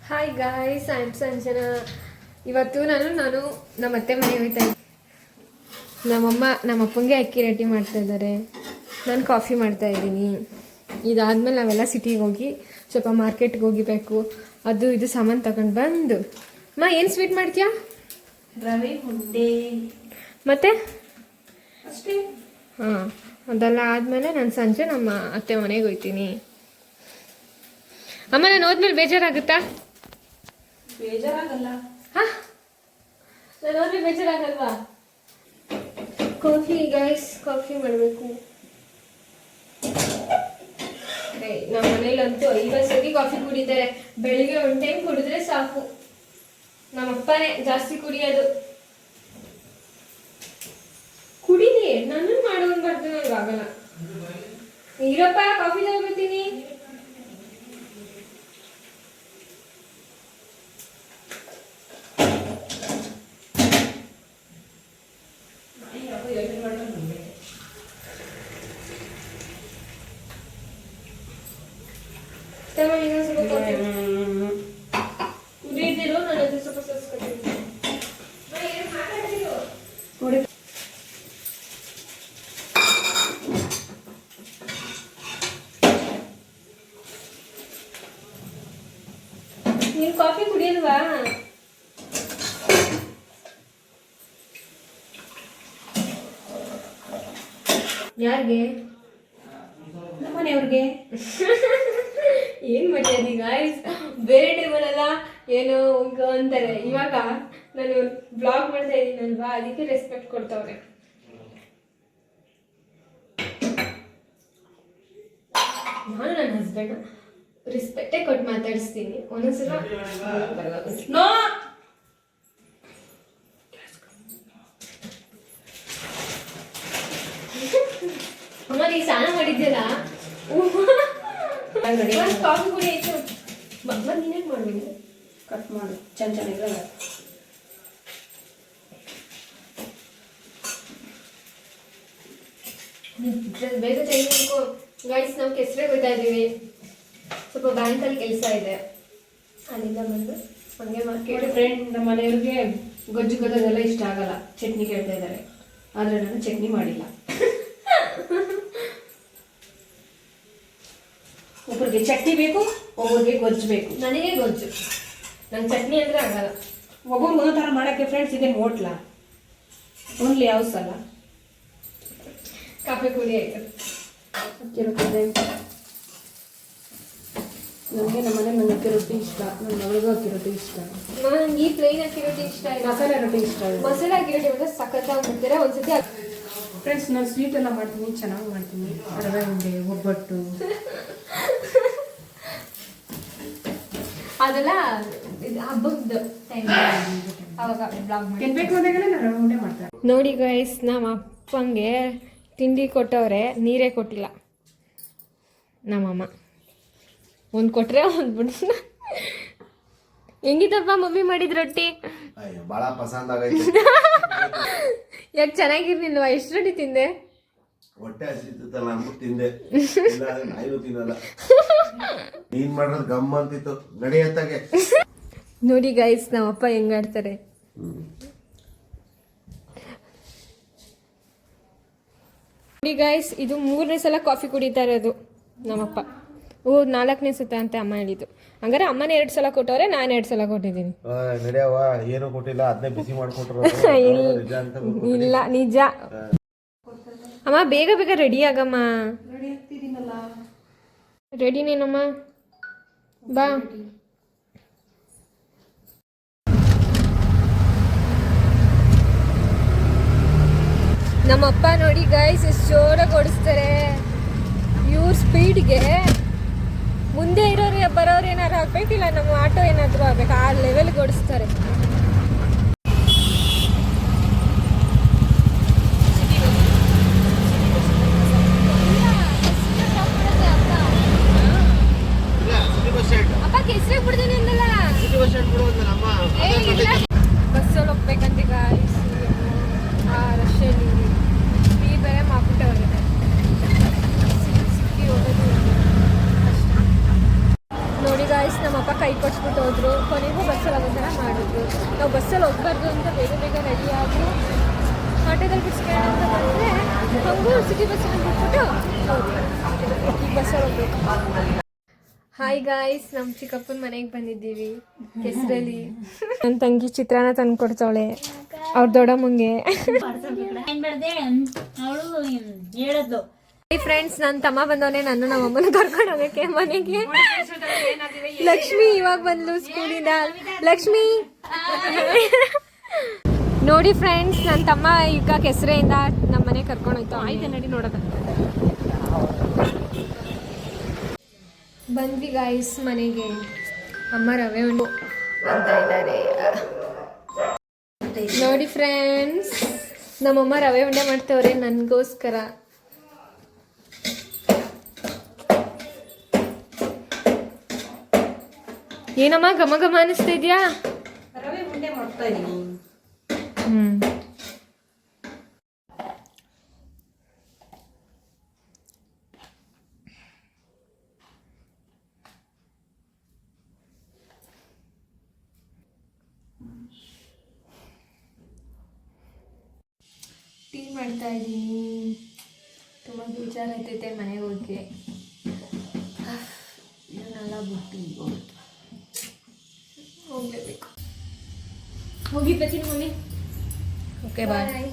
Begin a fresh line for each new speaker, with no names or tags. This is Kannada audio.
Hi guys, I am Sanjana. ಇವತ್ತು ನಾನು ನಮ್ಮ ಅತ್ತೆ ಮನೆಗೆ ಹೋಗ್ತಾ ಇದ್ದೀನಿ. ನಮ್ಮಮ್ಮ ನಮ್ಮ ಅಪ್ಪಂಗೆ ಅಕ್ಕಿ ರೆಡಿ ಮಾಡ್ತಾ ಇದ್ದಾರೆ. ನಾನು ಕಾಫಿ ಮಾಡ್ತಾ ಇದ್ದೀನಿ. ಇದಾದ್ಮೇಲೆ ನಾವೆಲ್ಲ ಸಿಟಿಗೆ ಹೋಗಿ ಸ್ವಲ್ಪ ಮಾರ್ಕೆಟ್ಗೆ ಹೋಗಿಬೇಕು. ಅದು ಇದು ಸಾಮಾನು ತಗೊಂಡು ಬಂದು ಏನು ಸ್ವೀಟ್ ಮಾಡ್ತೀಯಾ?
ರವೆ ಉಂಡೆ
ಮತ್ತೆ
ಅಷ್ಟೇ.
ಹಾಂ, ಅದೆಲ್ಲ ಆದಮೇಲೆ ನಾನು ಸಂಜೆ ನಮ್ಮ ಅತ್ತೆ ಮನೆಗೆ ಹೋಗ್ತೀನಿ. ಅಮ್ಮ, ನಾನು ಹೋದ್ಮೇಲೆ ಬೇಜಾರಾಗುತ್ತಾ?
ಬೇಜಾರಾಗಲ್ಲ.
ಹಾಂ, ನಾನು ಹೋದ್ಮೇಲೆ ಬೇಜಾರಾಗಲ್ವಾ? ಕಾಫಿ ಗೈಸ್, ಕಾಫಿ ಮಾಡಬೇಕು. ನಮ್ಮ ಮನೇಲಂತೂ 50 ಸರಿ ಕಾಫಿ ಕುಡಿತಾರೆ. ಬೆಳಿಗ್ಗೆ ಒಂದು ಟೈಮ್ ಕುಡಿದ್ರೆ ಸಾಕು. ನಮ್ಮಪ್ಪನೇ ಜಾಸ್ತಿ ಕುಡಿಯೋದು. ಕುಡಿಲಿ, ನಾನು ಮಾಡೋನ್ ಬರ್ತೀನಿ, ಆಗಲ್ಲ. ಇರಪ್ಪ, ಕಾಫಿ ತಗೋತೀನಿ. ಕುಡಿದಿರೋ ನನ್ನ ಹತ್ರ ಸ್ವಲ್ಪ ಸಸ್ಕೊತೀನಿ. ನೀನು ಕಾಫಿ ಕುಡಿಯಲ್ವಾ? ಯಾರಿಗೆ?
ನಮ್ಮನೆಯವ್ರಿಗೆ.
ಏನ್ ಮಾಡ್ತೀಯ ಗಾಯ್ಸ್? ಬೇರೆ ಟೈಮಲ್ಲೆಲ್ಲ ಏನೋ ಅಂತಾರೆ. ಇವಾಗ ನಾನು ಬ್ಲಾಗ್ ಮಾಡ್ತಾ ಇದ್ದೀನಲ್ವಾ, ಅದಕ್ಕೆ ರೆಸ್ಪೆಕ್ಟ್ ಕೊಡ್ತಾವ್ರೆ. ನಾನು ನನ್ನ ಹಸ್ಬೆಂಡ್ ರೆಸ್ಪೆಕ್ಟೇ ಕೊಟ್ಟು ಮಾತಾಡಿಸ್ತೀನಿ. ಒಂದೊಂದ್ಸಲ ನೋ ಅಮ್ಮ, ನೀ ಸ್ನಾನ ಮಾಡಿದ್ಯಲ್ಲ, ಕಾಫಿ ಕುಡಿ ಆಯ್ತು. ನೀನೇನು ಮಾಡ್ಬೇಕು?
ಕಟ್ ಮಾಡು, ಚೆನ್ನಾಗಿರಲ್ಲ.
ಬೇಗ ಚೇಂಜ್ ಮಾಡ್ಕೋ ಗೈಸ್. ನಾವು ಕೆಸರೆ ಹೋಗ್ತಾ ಇದ್ದೀವಿ. ಸ್ವಲ್ಪ ಬ್ಯಾಂಕಲ್ಲಿ ಕೆಲಸ ಇದೆ, ಅಲ್ಲಿಂದ ಬಂದು ಹಂಗೆ ಮಾರ್ಕೆಟ್.
ಫ್ರೆಂಡ್, ನಮ್ಮ ಮನೆಯವ್ರಿಗೆ ಗೊಜ್ಜು ಗೊಜ್ಜೆಲ್ಲ ಇಷ್ಟ ಆಗಲ್ಲ. ಚಟ್ನಿ ಕೇಳ್ತಾ ಇದ್ದಾರೆ, ಆದರೆ ನಾನು ಚಟ್ನಿ ಮಾಡಿಲ್ಲ. ಒಬ್ಬರಿಗೆ ಚಟ್ನಿ ಬೇಕು, ಒಬ್ಬರಿಗೆ ಗೊಜ್ಜು ಬೇಕು.
ನನಗೆ ಗೊಜ್ಜು, ನಂಗೆ ಚಟ್ನಿ ಅಂದರೆ ಆಗಲ್ಲ.
ಒಬ್ಬರು ಒಂದೊಂದು ಥರ ಮಾಡೋಕ್ಕೆ ಫ್ರೆಂಡ್ಸ್. ಇದೇನು ಹೋಟ್ಲ? ಓನ್ಲಿ ಹೌಸ್ ಅಲ್ಲ.
ಕಾಫಿ ಕುಡಿ ಆಯ್ತು.
ನನಗೆ ನಮ್ಮ ಮನೆ ಅಕ್ಕಿ ರೊಟ್ಟಿ ಇಷ್ಟ, ನನ್ನ ಮಗಳಿಗೂ ಅಕ್ಕಿ ರೊಟ್ಟಿ ಇಷ್ಟ.
ನಂಗೆ ಈ ಪ್ಲೇನ್ ಅಕ್ಕಿ ರೊಟ್ಟಿ ಇಷ್ಟ ಇಲ್ಲ,
ಮಸಾಲೆ ರೊಟ್ಟಿ ಇಷ್ಟ.
ಮಸಾಲೆ ಅಕ್ಕಿ ರೊಟ್ಟಿ ಮತ್ತೆ ಸಖತ್ತಾಗಿ ಮಾಡ್ತಾರೆ. ಒಂದ್ಸತಿ
ಫ್ರೆಂಡ್ಸ್, ನಾನು ಸ್ವೀಟ್ ಎಲ್ಲ ಮಾಡ್ತೀನಿ, ಚೆನ್ನಾಗಿ ಮಾಡ್ತೀನಿ. ರವೆ ಉಂಡೆ, ಒಬ್ಬಟ್ಟು,
ಅದೆಲ್ಲ ಹಬ್ಬದ ಟೈಮ್ ಅವಾಗ ಬ್ಲಾಗ್ ಮಾಡಿ.
ಏನು ಬೇಕು ಅಂದಾಗೆಲ್ಲ ನಾನು ರವೆ ಉಂಡೆ ಮಾಡ್ತಾರೆ.
ನೋಡಿ ಗೈಸ್, ನಮ್ಮ ಅಪ್ಪಂಗೆ ತಿಂಡಿ ಕೊಟ್ಟವ್ರೆ, ನೀರೇ ಕೊಟ್ಟಿಲ್ಲ ನಮ್ಮಮ್ಮ. ಒಂದು ಕೊಟ್ಟರೆ ಒಂದು ಬಿಡ್ಸ. ಹೆಂಗಿದಪ್ಪ ಮಮ್ಮಿ ಮಾಡಿದ ರೊಟ್ಟಿ?
ಭಾಳ ಪಸಂದ್ ಆಗೈತೆ.
ಯಾಕೆ ಚೆನ್ನಾಗಿರ್ಲಿಲ್ವಾ? ಎಷ್ಟು ರೊಟ್ಟಿ ತಿಂದೆ?
ಹೊಟ್ಟೆ ಹಸಿತಲ್ಲ ಅಂದ್ಬಿಟ್ಟು ತಿಂದೆ. ನಾಯಿನೂ ತಿನ್ನಲ್ಲ. ನೀನ್ ಮಾಡೋದು ಗಮ್ಮ ಅಂತಿತ್ತು. ನಡೆಯತ್ತಾಗೆ
ನೋಡಿ ಗೈಸ್, ನಮ್ಮಪ್ಪ ಹೆಂಗಾಡ್ತಾರೆ. ನೋಡಿ ಗೈಸ್, ಇದು 3ನೇ ಸಲ ಕಾಫಿ ಕುಡಿತಾ ಇರೋದು ನಮ್ಮಪ್ಪ. 4ನೇ ಸುತ್ತ ಅಂತ ಅಮ್ಮ ಹೇಳಿದ್ದು. ಹಂಗಾರೆ ಅಮ್ಮನೇ 2 ಸಲ ಕೊಟ್ಟವ್ರೆ, ನಾನು 2 ಸಲ ಕೊಟ್ಟಿದ್ದೀನಿ.
ನಡೆಯವ, ಏನು ಕೊಟ್ಟಿಲ್ಲ, ಅದನ್ನೇ ಬಿಸಿ ಮಾಡ್ಕೊಟ್ರು.
ಇಲ್ಲ, ನಿಜ. ಅಮ್ಮ, ಬೇಗ ಬೇಗ ರೆಡಿ ಆಗಮ್ಮ. ರೆಡಿ ನೀನಮ್ಮ, ಬಾ. ನಮ್ಮಪ್ಪ ನೋಡಿ ಗೈಸ್, ಎಷ್ಟು ಜೋರಾಗಿ ಓಡಿಸ್ತಾರೆ. ಇವ್ರ ಸ್ಪೀಡ್ಗೆ ಮುಂದೆ ಇರೋರು ಬರೋರು ಏನಾದ್ರು ಆಗ್ಬೇಕಿಲ್ಲ, ನಮ್ಮ ಆಟೋ ಏನಾದರೂ ಆಗ್ಬೇಕು, ಆ ಲೆವೆಲ್ಗೆ ಓಡಿಸ್ತಾರೆ. ಅಪ್ಪ ಕೆಸರಿಗೆ ಬಿಡ್ತೀನಿ ಅಂದಲ್ಲ, ಬಸ್ಸಲ್ಲಿ ಹೋಗ್ಬೇಕಂತೆ ಗಾಯ್ಸ್. ಆ ರಶಲ್ಲಿ ಬೇರೆ ಮಾಡ್ಬಿಟ್ಟವ್ರೆ. ಸಿಕ್ಕಿ ಹೋಗೋದು ಗಾಯ್ಸ್ ನಮ್ಮಪ್ಪ ಕೈ ಕೊಚ್ಬಿಟ್ಟು ಹೋದ್ರು. ಕೊನೆಗೂ ಬಸ್ಸಲ್ಲಿ ಅವತ್ತನ ಮಾಡಿದ್ರು. ನಾವು ಬಸ್ಸಲ್ಲಿ ಹೋಗ್ಬಾರ್ದು ಅಂತ ಬೇಗ ಬೇಗ ರೆಡಿ ಆಗಿ ಆಟೋದಲ್ಲಿ ಬಿಡ್ಸ್ಕೊಳ್ಳೋಣ ಅಂತ ಬಂದರೆ ಹಂಗೂ ಸಿಟಿ ಬಸ್ಸಲ್ಲಿ ಬಿಟ್ಬಿಟ್ಟು ಹೋದ್ವಿ. ಈಗ ಬಸ್ಸಲ್ಲಿ ಹೋಗ್ಬೇಕು. ಹಾಯ್ ಗಾಯ್ಸ್, ನಮ್ಮ ಚಿಕ್ಕಪ್ಪನ ಮನೆಗೆ ಬಂದಿದ್ದೀವಿ ಕೆಸರಲ್ಲಿ. ನನ್ನ ತಂಗಿ ಚಿತ್ರಾನ್ನ ತಂದು ಕೊಡ್ತಾವಳೆ ಅವ್ರ ದೊಡ್ಡಮ್ಮಂಗೆ. ಫ್ರೆಂಡ್ಸ್, ನನ್ನ ತಮ್ಮ ಬಂದವನೇ, ನಾನು ನಮ್ಮ ಅಮ್ಮನ ಕರ್ಕೊಂಡು ಹೋಗಕ್ಕೆ ಮನೆಗೆ. ಲಕ್ಷ್ಮಿ ಇವಾಗ ಬಂದ್ಲು ಸ್ಕೂಲಿಂದ. ಲಕ್ಷ್ಮಿ ನೋಡಿ ಫ್ರೆಂಡ್ಸ್, ನನ್ನ ತಮ್ಮ ಈಗ ಕೆಸರೆಯಿಂದ ನಮ್ಮ ಮನೆಗೆ ಕರ್ಕೊಂಡು ಹೋಯ್ತು. ಆಯ್ತು ನಡಿ ನೋಡೋದ. ಬಂದ್ವಿ ಗಾಯ್ಸ್ ಮನೆಗೆ. ಅಮ್ಮ ರವೆ ಉಂಡು ಅಂತ ಇದ್ದಾರೆ. ನೋಡಿ ಫ್ರೆಂಡ್ಸ್, ನಮ್ಮಮ್ಮ ರವೆ ಉಂಡೆ ಮಾಡ್ತವ್ರೆ ನನಗೋಸ್ಕರ. ಏನಮ್ಮ ಘಮ ಘಮ ಅನಿಸ್ತಾ ಇದೆಯಾ?
ರವೆ ಉಂಡೆ ಮಾಡ್ತಾ ಇದೀನಿ.
ಟೀ ಮಾಡ್ತಾ ಇದ್ದೀನಿ. ತುಂಬ ಬೇಜಾರು ಆಯ್ತೈತೆ ಮನೆಗೆ ಹೋಗಿ. ಇದನ್ನೆಲ್ಲ ಬಿಟ್ಟು ಹೋಗ್ಲೇಬೇಕು. ಹೋಗಿ ಬರ್ತೀನಿ ಮಮ್ಮಿ. Okay bye.